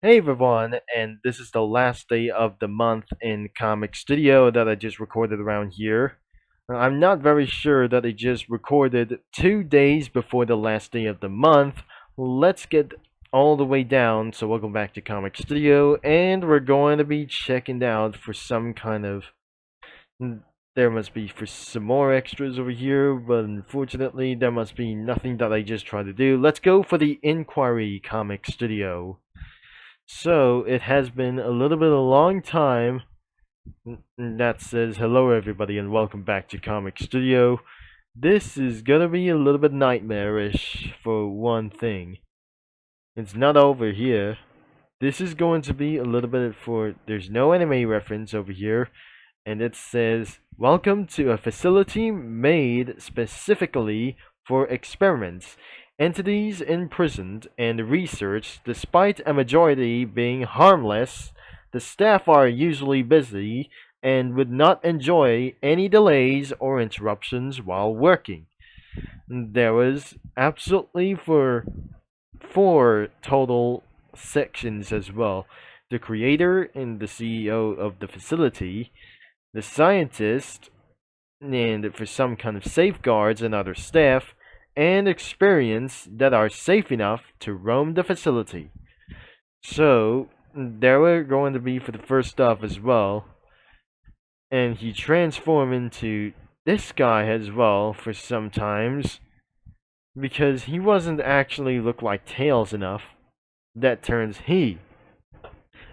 Hey everyone, and this is the last day of the month in Comic Studio that I just recorded around here. I'm not very sure that I just recorded 2 days before the last day of the month. Let's get all the way down. So, welcome back to Comic Studio, and we're going to be checking out for some kind of. There must be for some more extras over here, but unfortunately, there must be nothing that I just tried to do. Let's go for the Inquiry Comic Studio. So it has been a little bit of a long time. That says hello everybody and welcome back to Comic Studio. This is gonna be a little bit nightmarish for one thing. It's not over here. This is going to be a little bit for there's no anime reference over here, and it says welcome to a facility made specifically for experiments. Entities imprisoned and research, despite a majority being harmless, the staff are usually busy and would not enjoy any delays or interruptions while working. There was absolutely for four total sections as well. The creator and the CEO of the facility, the scientist, and for some kind of safeguards and other staff, and experience that are safe enough to roam the facility. So, there were going to be for the first stuff as well, and he transformed into this guy as well for sometimes because he wasn't actually look like Tails enough. That turns he.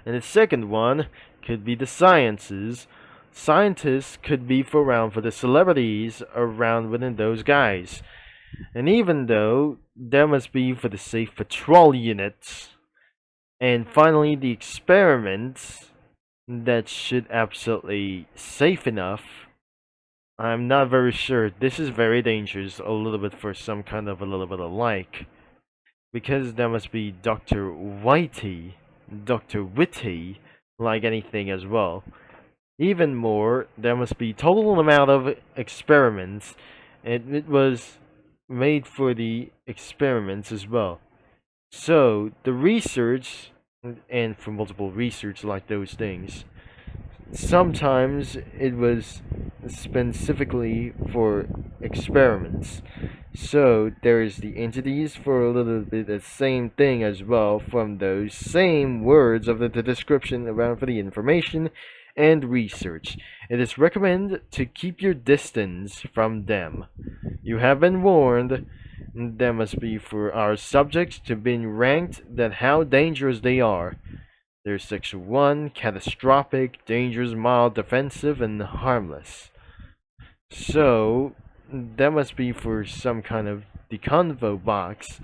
And the second one could be the sciences. Scientists could be for around for the celebrities around within those guys. And even though there must be for the safe patrol units. And finally the experiments that should absolutely safe enough. I'm not very sure. This is very dangerous a little bit for some kind of a little bit of like. Because there must be Dr. Whitey, Dr. Witty, like anything as well. Even more, there must be total amount of experiments, and it was made for the experiments as well. So the research, and for multiple research like those things, sometimes it was specifically for experiments. So there is the entities for a little bit the same thing as well from those same words of the description around for the information and research. It is recommended to keep your distance from them. You have been warned. There must be for our subjects to be ranked that how dangerous they are. There's section 1, catastrophic, dangerous, mild, defensive, and harmless. So, that must be for some kind of the convo box,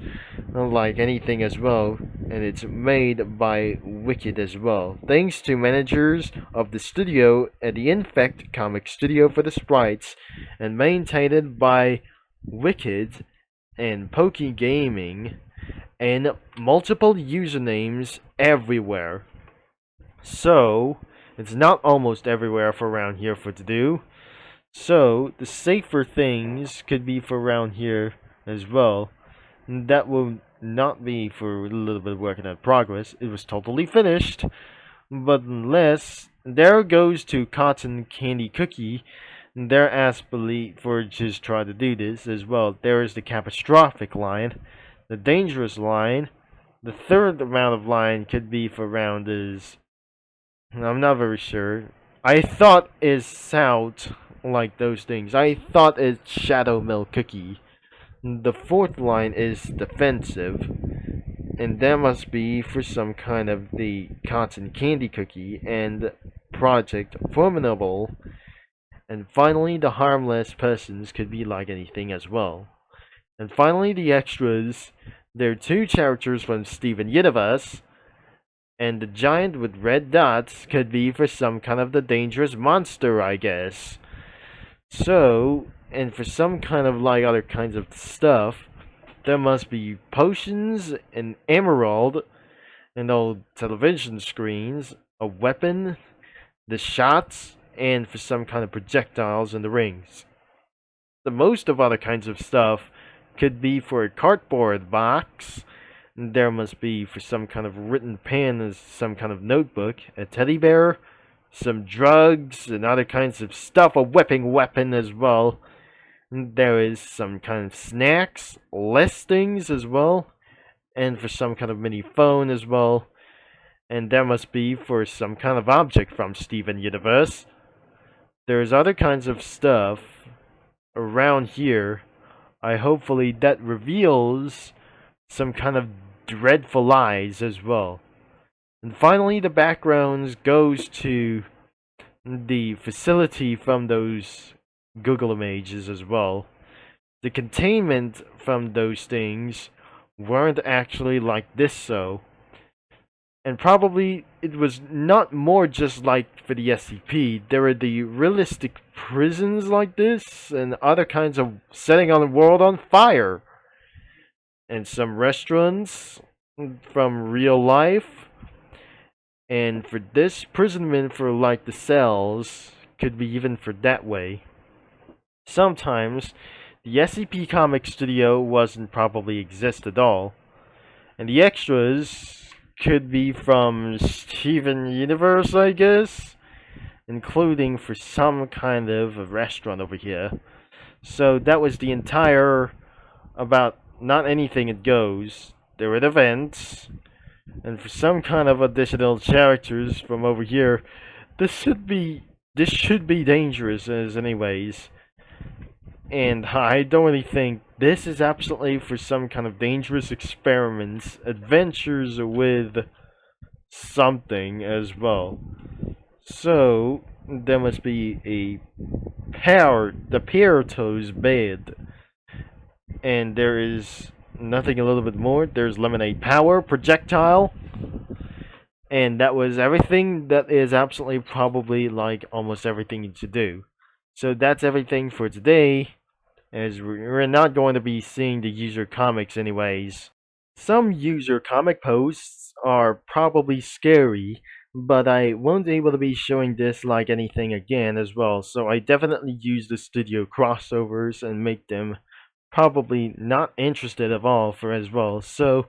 like anything as well, and it's made by Wicked as well. Thanks to managers of the studio at the Infect Comic Studio for the sprites, and maintained by Wicked and Pokey Gaming, and multiple usernames everywhere. So, it's not almost everywhere for around here for to do. So, the safer things could be for around here as well. That will not be for a little bit of work in progress. It was totally finished. But unless, there goes to Cotton Candy Cookie. They're asked for just try to do this as well. There is the catastrophic line, the dangerous line. The third amount of line could be for around is I'm not very sure. I thought is South like those things. I thought it's Shadow Milk Cookie. The fourth line is defensive, and that must be for some kind of the cotton candy cookie and Project Formidable. And finally, the harmless persons could be like anything as well. And finally, the extras. There are two characters from Steven Universe, and the giant with red dots could be for some kind of the dangerous monster, I guess. So, and for some kind of like other kinds of stuff, there must be potions, an emerald, and old television screens, a weapon, the shots, and for some kind of projectiles in the rings. The most of other kinds of stuff could be for a cardboard box, There must be for some kind of written pen as some kind of notebook, a teddy bear, some drugs, and other kinds of stuff, a whipping weapon as well. There is some kind of snacks, listings as well, and for some kind of mini phone as well. And there must be for some kind of object from Steven Universe. There's other kinds of stuff around here. Hopefully that reveals some kind of dreadful lies as well. And finally, the backgrounds goes to the facility from those Google images as well. The containment from those things weren't actually like this, so. And probably it was not more just like for the SCP. There were the realistic prisons like this, and other kinds of setting on the world on fire. And some restaurants from real life. And for this, imprisonment for like the cells could be even for that way. Sometimes the SCP comic studio wasn't probably exist at all. And the extras could be from Steven Universe, I guess, including for some kind of a restaurant over here. So that was the entire about not anything it goes. There were events, and for some kind of additional characters from over here, this should be dangerous as anyways. And I don't really think this is absolutely for some kind of dangerous experiments, adventures with something as well. So there must be the Pierto's bed. And there is nothing a little bit more. There's lemonade power, projectile. And that was everything. That is absolutely probably like almost everything you should do. So that's everything for today, as we're not going to be seeing the user comics anyways. Some user comic posts are probably scary, but I won't be able to be showing this like anything again as well, so I definitely use the studio crossovers and make them probably not interested at all for as well. So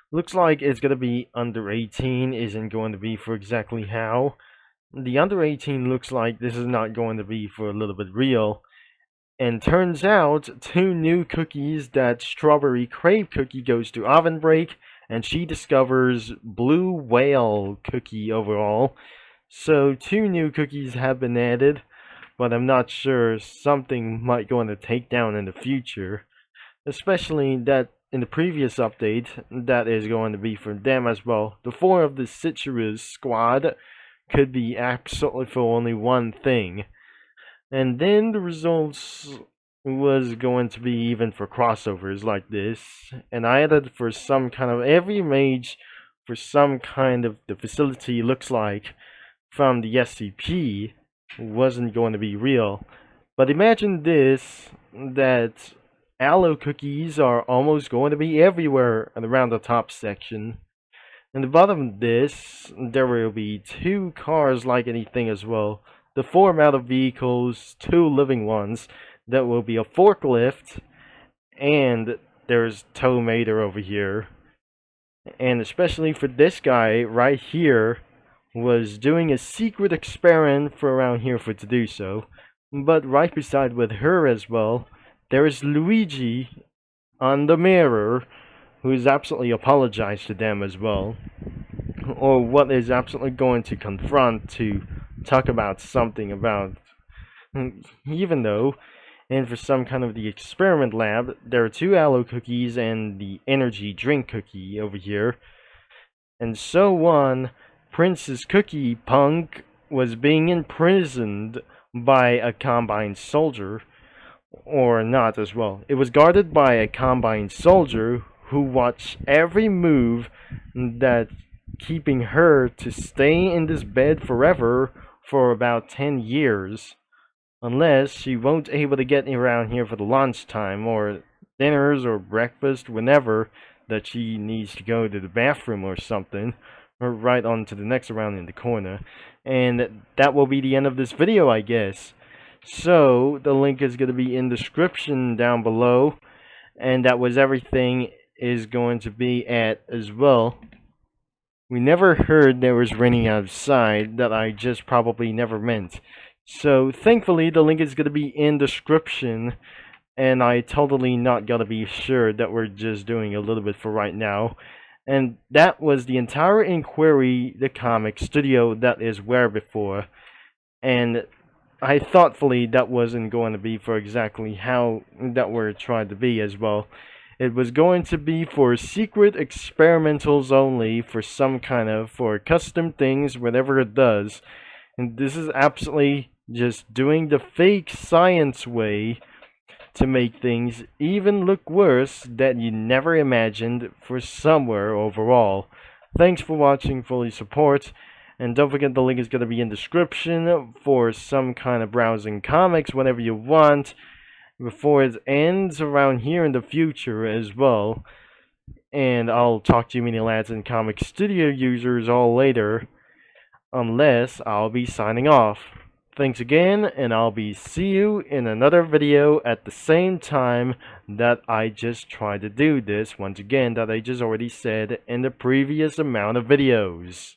looks like it's gonna be under 18, isn't going to be for exactly how. The under 18 looks like this is not going to be for a little bit real. And turns out, 2 new cookies, that Strawberry Crave cookie goes to oven break, and she discovers Blue Whale cookie overall. So 2 new cookies have been added, but I'm not sure, something might go on to take down in the future. Especially that in the previous update, that is going to be for them as well. The 4 of the Citrus squad could be absolutely for only one thing. And then the results was going to be even for crossovers like this. And I added for some kind of every mage for some kind of the facility looks like from the SCP wasn't going to be real. But imagine this, that aloe cookies are almost going to be everywhere and around the top section. And the bottom of this, there will be 2 cars like anything as well. The 4 metal vehicles, 2 living ones. That will be a forklift, and there's Tow Mater over here. And especially for this guy right here, was doing a secret experiment for around here for to do so. But right beside with her as well, there is Luigi on the mirror, who is absolutely apologized to them as well. Or what is absolutely going to confront to talk about something about, even though, and for some kind of the experiment lab, there are 2 aloe cookies and the energy drink cookie over here. And so on, Prince's Cookie Punk was being imprisoned by a Combine soldier, or not as well. It was guarded by a Combine soldier who watched every move, that keeping her to stay in this bed forever for about 10 years. Unless she won't able to get around here for the lunchtime or dinners or breakfast, whenever that she needs to go to the bathroom or something, or right on to the next round in the corner. And that will be the end of this video, I guess. So the link is going to be in the description down below, and that was everything is going to be at as well. We never heard there was raining outside, that I just probably never meant. So thankfully the link is going to be in description, and I totally not gonna be sure that we're just doing a little bit for right now. And that was the entire inquiry, the comic studio that is where before. And I thoughtfully that wasn't going to be for exactly how that we're trying to be as well. It was going to be for secret experimentals only, for some kind of, for custom things, whatever it does. And this is absolutely just doing the fake science way to make things even look worse that you never imagined for somewhere overall. Thanks for watching, fully support, and don't forget the link is going to be in description for some kind of browsing comics whenever you want, before it ends around here in the future as well. And I'll talk to you mini lads and comic studio users all later, unless I'll be signing off. Thanks again, and I'll be see you in another video at the same time that I just tried to do this once again, that I just already said in the previous amount of videos.